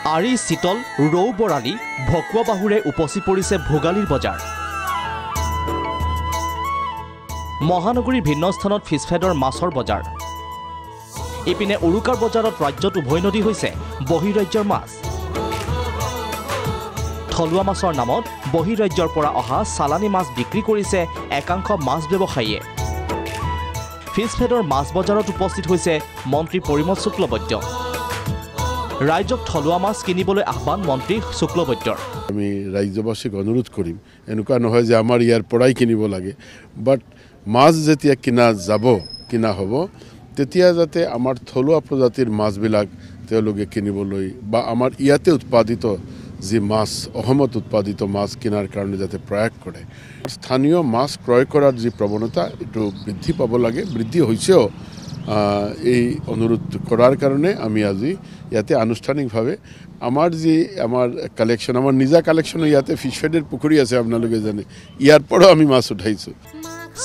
আৰি শীতল ৰৌ বৰালি ভকুৱা বাহুৰে উপচি পৰিছে ভোগালীৰ বজাৰ মহানগৰীৰ ভিন্ন স্থানত ফিছফেডৰ মাছৰ বজাৰ ইপিনে উৰুকাৰ বজাৰত ৰাজ্যত উভৈনদী হৈছে বহিৰাজ্যৰ মাছ থলুৱা মাছৰ নামত বহিৰাজ্যৰ পৰা অহা চালানী মাছ বিক্ৰী কৰিছে একাংশ মাছ ব্যৱসায়ীয়ে ফিছফেডৰ মাছ বজাৰত উপস্থিত হৈছে মন্ত্ৰী পৰিমল শুক্লবৈদ্য ৰাজ্যক থলুৱা মাছ কিনিবলৈ আহ্বান মন্ত্ৰী শুক্লবৈদ্যৰ আমি ৰাজ্যবাসীক অনুৰোধ কৰিম এনেকুৱা নহয় যে আমাৰ ইয়াৰ পৰাই কিনিব লাগে বাট মাছ যেতিয়া কিনা হ'ব তেতিয়া যাতে আমাৰ থলুৱা প্ৰজাতিৰ মাছবিলাক তেওঁলোকে কিনিবলৈ বা আমাৰ ইয়াতে উৎপাদিত যি মাছ অসমত উৎপাদিত মাছ কিনাৰ কাৰণে যাতে প্ৰয়াস কৰে স্থানীয় মাছ ক্ৰয় কৰাৰ যি প্ৰৱণতা এইটো বৃদ্ধি পাব লাগে বৃদ্ধি হৈছেও এই অনুৰোধ কৰাৰ কাৰণে আমি আজি ইয়াতে আনুষ্ঠানিকভাৱে আমাৰ কালেকশ্যন আমাৰ নিজা কালেকশ্যন ইয়াতে ফিছফেডৰ পুখুৰী আছে আপোনালোকে জানে ইয়াৰ পৰাও আমি মাছ উঠাইছোঁ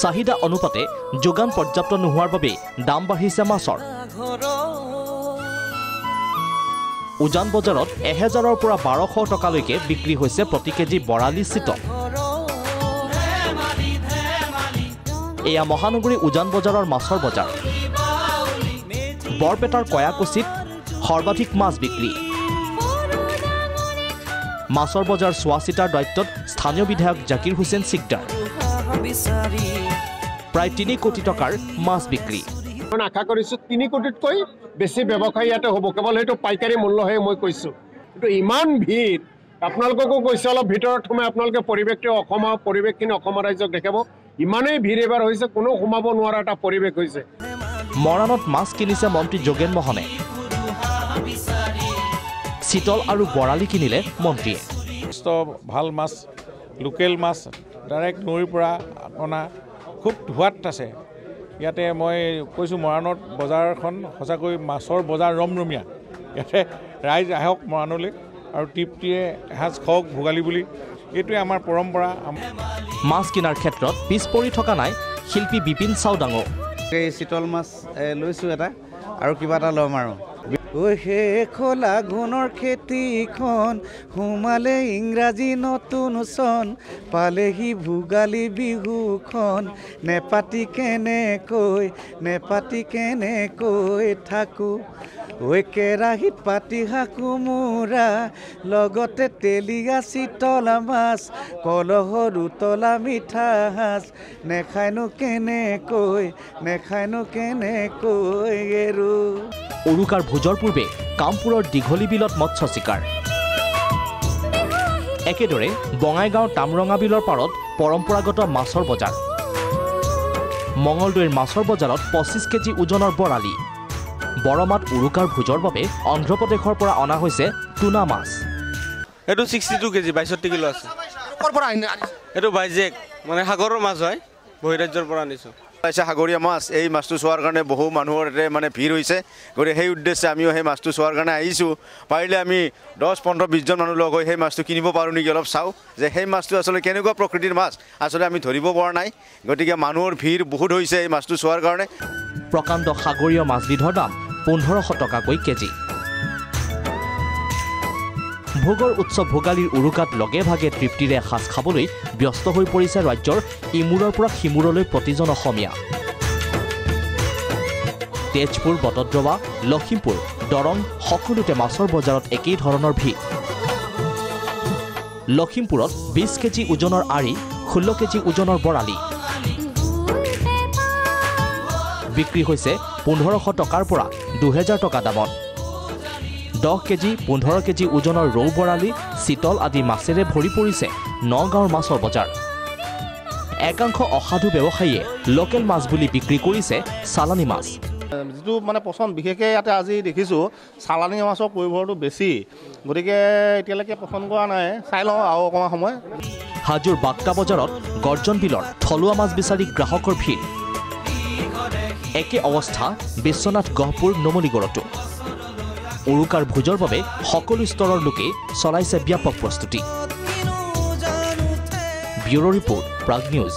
চাহিদা অনুপাতে যোগান পৰ্যাপ্ত নোহোৱাৰ বাবে দাম বাঢ়িছে মাছৰ উজান বজাৰত 1000ৰ পৰা 1200 টকালৈকে বিক্ৰী হৈছে প্ৰতি কেজি বৰালি চিতল এয়া মহানগৰী উজান বজাৰৰ মাছৰ বজাৰ বৰপেটাৰ কয়াকুছিত সৰ্বাধিক মাছ বিক্ৰী মাছৰ বজাৰ চোৱা চিতাৰ দায়িত্বত স্থানীয় বিধায়ক জাকিৰ হুছেইন সিকদাৰ প্ৰায় 3 কোটি টকাৰ মাছ বিক্ৰী আশা কৰিছোঁ 3 কোটিতকৈ বেছি ব্যৱসায় ইয়াতে হ'ব কেৱল সেইটো পাইকাৰী মূল্যহে মই কৈছোঁ কিন্তু ইমান ভিৰ আপোনালোককো কৈছোঁ অলপ ভিতৰত সোমাই আপোনালোকে পৰিৱেশখিনি অসমৰ ৰাজ্যক দেখাব ইমানেই ভিৰ এবাৰ হৈছে কোনো সোমাব নোৱাৰা এটা পৰিৱেশ হৈছে মৰাণত মাছ কিনিছে মন্ত্ৰী যোগেন মোহনে চিতল আৰু বৰালি কিনিলে মন্ত্ৰীয়ে ভাল মাছ লোকেল মাছ ডাইৰেক্ট নৈৰ পৰা অনা খুব সোৱাদ আছে ইয়াতে মই কৈছোঁ মৰাণত বজাৰখন সঁচাকৈ মাছৰ বজাৰ ৰমৰমীয়া ইয়াতে ৰাইজ আহক মৰাণলৈ আৰু তৃপ্তিয়ে এসাঁজ খাওক ভোগালী বুলি এইটোৱে আমাৰ পৰম্পৰা মাছ কিনাৰ ক্ষেত্ৰত পিছ পৰি থকা নাই শিল্পী বিপিন চাওডাঙো এই চিতল মাছ লৈছোঁ এটা আৰু কিবা এটা ল'ম আৰু খোলা গুণৰ খেতিখন সোমালে ইংৰাজী নতুন চন পালেহি ভোগালী বিহুখন নেপাতি কেনেকৈ থাকোঁ কেৰাহীত পাতি শাকো মোৰা লগতে তেলীয়া চিতল মাছ কলহৰ উতলা মিঠা সাজ নেখায়নো কেনেকৈ এৰো উৰুকাৰ ভোজৰ পূৰ্বে কামপুৰৰ দীঘলী বিলত মৎস্য চিকাৰ একেদৰে বঙাইগাঁৱৰ তামৰঙা বিলৰ পাৰত পৰম্পৰাগত মাছৰ বজাৰ মঙলদৈৰ মাছৰ বজাৰত 25 কেজি ওজনৰ বৰালি বৰমাত উৰুকাৰ ভোজৰ বাবে অন্ধ্ৰপ্ৰদেশৰ পৰা অনা হৈছে টুনা মাছ এইটো 62 কেজি 62 কিলো আছে এইটো বাইজেক মানে সাগৰৰ মাছ হয় বহিৰাজ্যৰ পৰা আনিছোঁ সাগৰীয়া মাছ এই মাছটো চোৱাৰ কাৰণে বহু মানুহৰ মানে ভিৰ হৈছে গতিকে সেই উদ্দেশ্যে আমিও সেই মাছটো চোৱাৰ কাৰণে আহিছোঁ পাৰিলে আমি 10-15-20 জন মানুহ লগ হৈ সেই মাছটো কিনিব পাৰোঁ নেকি অলপ চাওঁ যে সেই মাছটো আচলতে কেনেকুৱা প্ৰকৃতিৰ মাছ আচলতে আমি ধৰিব পৰা নাই গতিকে মানুহৰ ভিৰ বহুত হৈছে এই মাছটো চোৱাৰ কাৰণে প্ৰকাণ্ড সাগৰীয় মাছবিধৰ দাম 1500 টকাকৈ কেজি ভোগৰ উৎসৱ ভোগালীৰ উৰুকাত লগে ভাগে তৃপ্তিৰে এসাঁজ খাবলৈ ব্যস্ত হৈ পৰিছে ৰাজ্যৰ ইমূৰৰ পৰা সিমূৰলৈ প্ৰতিজন অসমীয়া তেজপুৰ বটদ্ৰৱা লখিমপুৰ দৰং সকলোতে মাছৰ বজাৰত একেই ধৰণৰ ভিৰ লখিমপুৰত 20 কেজি ওজনৰ আৰি 16 কেজি ওজনৰ বৰালি বিক্ৰী হৈছে 1500 টকাৰ পৰা 2000 টকা দামত 10 কেজি 15 কেজি ওজনৰ ৰৌ বৰালি চিতল আদি মাছেৰে ভৰি পৰিছে নগাঁৱৰ মাছৰ বজাৰ একাংশ অসাধু ব্যৱসায়ীয়ে লোকেল মাছ বুলি বিক্ৰী কৰিছে চালানী মাছ যেটো মানে পছন্দ বিশেষকৈ ইয়াতে আজি দেখিছোঁ চালানী মাছৰ পৰিভৰটো বেছি গতিকে এতিয়ালৈকে পছন্দ কৰা নাই চাই লওঁ আৰু অকণমান সময় হাজোৰ বাক্তা বজাৰত গৰ্জন বিলৰ থলুৱা মাছ বিচাৰি গ্ৰাহকৰ ভিৰ একে অৱস্থা বিশ্বনাথ গহপুৰ নুমলীগড়তো উৰুকাৰ ভোজৰ বাবে সকলো স্তৰৰ লোকে চলাইছে ব্যাপক প্ৰস্তুতি ব্যুৰো ৰিপৰ্ট প্ৰাগ নিউজ